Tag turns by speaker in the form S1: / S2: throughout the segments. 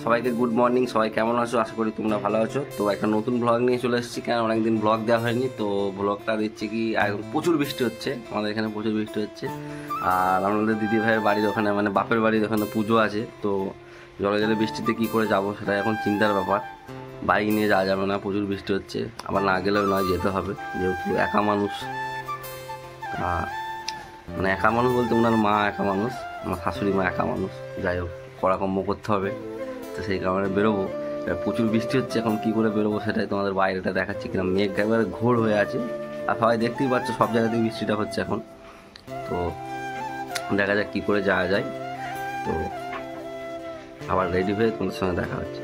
S1: সবাইকে good morning. সবাই কেমন আছো? আশা করি তোমরা ভালো আছো। তো একটা নতুন ব্লগ নিয়ে চলে এসেছি, কারণ অনেকদিন ব্লগ দেওয়া হয়নি। তো ব্লগটা দিচ্ছি কি, এখন প্রচুর বৃষ্টি হচ্ছে, আমাদের এখানে প্রচুর বৃষ্টি হচ্ছে। আর আমাদের দিদি ভাইয়ের বাড়ির ওখানে, মানে বাপের বাড়ির ওখানে পুজো আছে। তো জলে জলে বৃষ্টিতে কী করে যাব সেটা এখন চিন্তার ব্যাপার। বাইক নিয়ে যাওয়া যাবে না, প্রচুর বৃষ্টি হচ্ছে। আবার না গেলেও নয়, যেতে হবে, যেহেতু একা মানুষ। মানে একা মানুষ বলতে ওনার মা একা মানুষ, আমার শাশুড়ি মা একা মানুষ। যাই হোক, কর্ম করতে হবে, তো সেই কারণে বেরোবো। প্রচুর বৃষ্টি হচ্ছে, এখন কী করে বেরোবো সেটাই তোমাদের বাইরেটা দেখাচ্ছি। কিনা মেঘ একেবারে ঘোর হয়ে আছে, আর সবাই দেখতেই পাচ্ছ সব জায়গাতেই বৃষ্টিটা হচ্ছে এখন। তো দেখা যাক কী করে যাওয়া যায়। তো আবার রেডি হয়ে তোমাদের সঙ্গে দেখা হচ্ছে।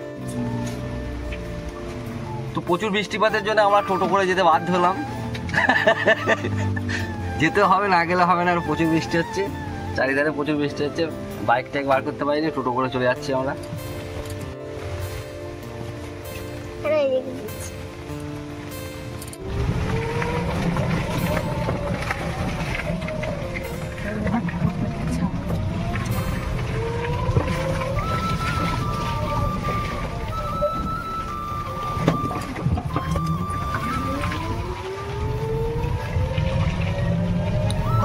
S1: তো প্রচুর বৃষ্টিপাতের জন্য আমরা টোটো করে যেতে বাধ্য হলাম। যেতে হবে, না গেলে হবে না, আর প্রচুর বৃষ্টি হচ্ছে, চারিধারে প্রচুর বৃষ্টি হচ্ছে। বাইক টাইক বার করতে পারিনি, টোটো করে চলে যাচ্ছি আমরা।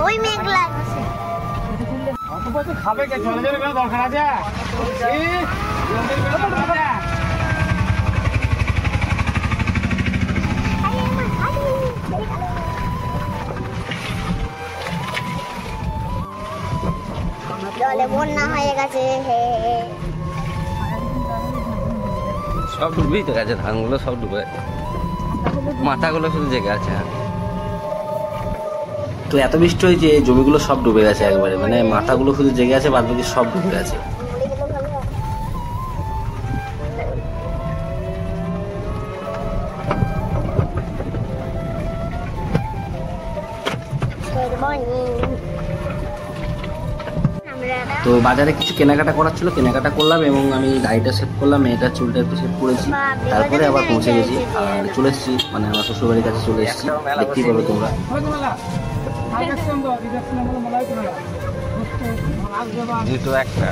S2: ওই মেঘ লাগছে,
S3: খাবে কে? চলে যাবে, দরকার আছে।
S2: জলে বন্যা হয়ে গেছে।
S1: সব ডুবেই তো গেছে, ধানগুলো সব ডুবে, মাথাগুলো শুধু জেগে আছে। তো এত বৃষ্টি হয়েছে, জমিগুলো সব ডুবে গেছে একবারে, মানে মাথাগুলো শুধু জেগে আছে, বাদ বাকি সব ডুবে গেছে। তো বাজারে কিছু কেনাকাটা করার ছিল, কেনাকাটা করলাম এবং আমি গাড়িটা সেভ করলাম, মেয়েটার চুলটা একটু সেভ করেছি, তারপরে আবার পৌঁছে গেছি আর চলে এসেছি, মানে আমার শ্বশুরবাড়ির কাছে চলে এসেছি। দেখতেই পাবে তোমরা। দুটো একটা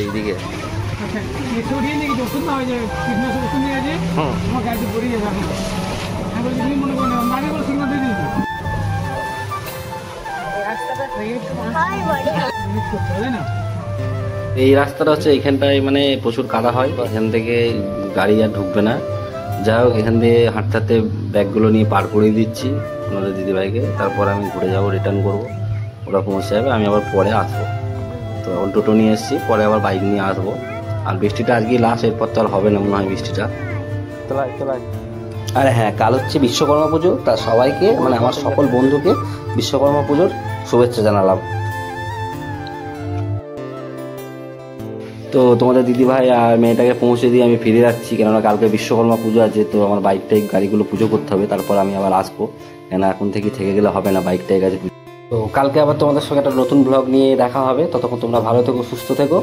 S1: এইদিকে এই রাস্তাটা হচ্ছে, এখানটায় মানে প্রচুর কাদা হয়, এখান থেকে গাড়ি আর ঢুকবে না। যাই হোক, এখান দিয়ে হাঁটতে হাঁটতে ব্যাগগুলো নিয়ে পার করে দিচ্ছি ওনাদের দিদিভাইকে, তারপর আমি ঘুরে যাবো, রিটার্ন করবো, ওরা পৌঁছে যাবে, আমি আবার পরে আসবো। তো এখন টোটো নিয়ে এসেছি, পরে আবার বাইক নিয়ে আসবো। আর বৃষ্টিটা আজকে লাস্ট, এরপর তো আর হবে না মনে হয় বৃষ্টিটা। আরে হ্যাঁ, কাল হচ্ছে বিশ্বকর্মা পুজো, তা সবাইকে, মানে আমার সকল বন্ধুকে বিশ্বকর্মা পুজোর শুভেচ্ছা জানালাম। তো তোমাদের দিদিভাই আর মেয়েটাকে পৌঁছে দিয়ে আমি ফিরে যাচ্ছি, কেননা কালকে বিশ্বকর্মা পুজো আছে। তো আমার বাইকটাই গাড়িগুলো পুজো করতে হবে, তারপর আমি আবার আসবো, কেন এখন থেকে গেলে হবে না, বাইকটাই কাছে। তো কালকে আবার তোমাদের সঙ্গে একটা নতুন ব্লগ নিয়ে দেখা হবে। ততক্ষণ তোমরা ভালো থেকো, সুস্থ থেকো,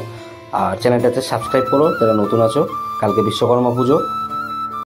S1: আর চ্যানেলটাতে সাবস্ক্রাইব করো যারা নতুন আছো। কালকে বিশ্বকর্মা পুজো।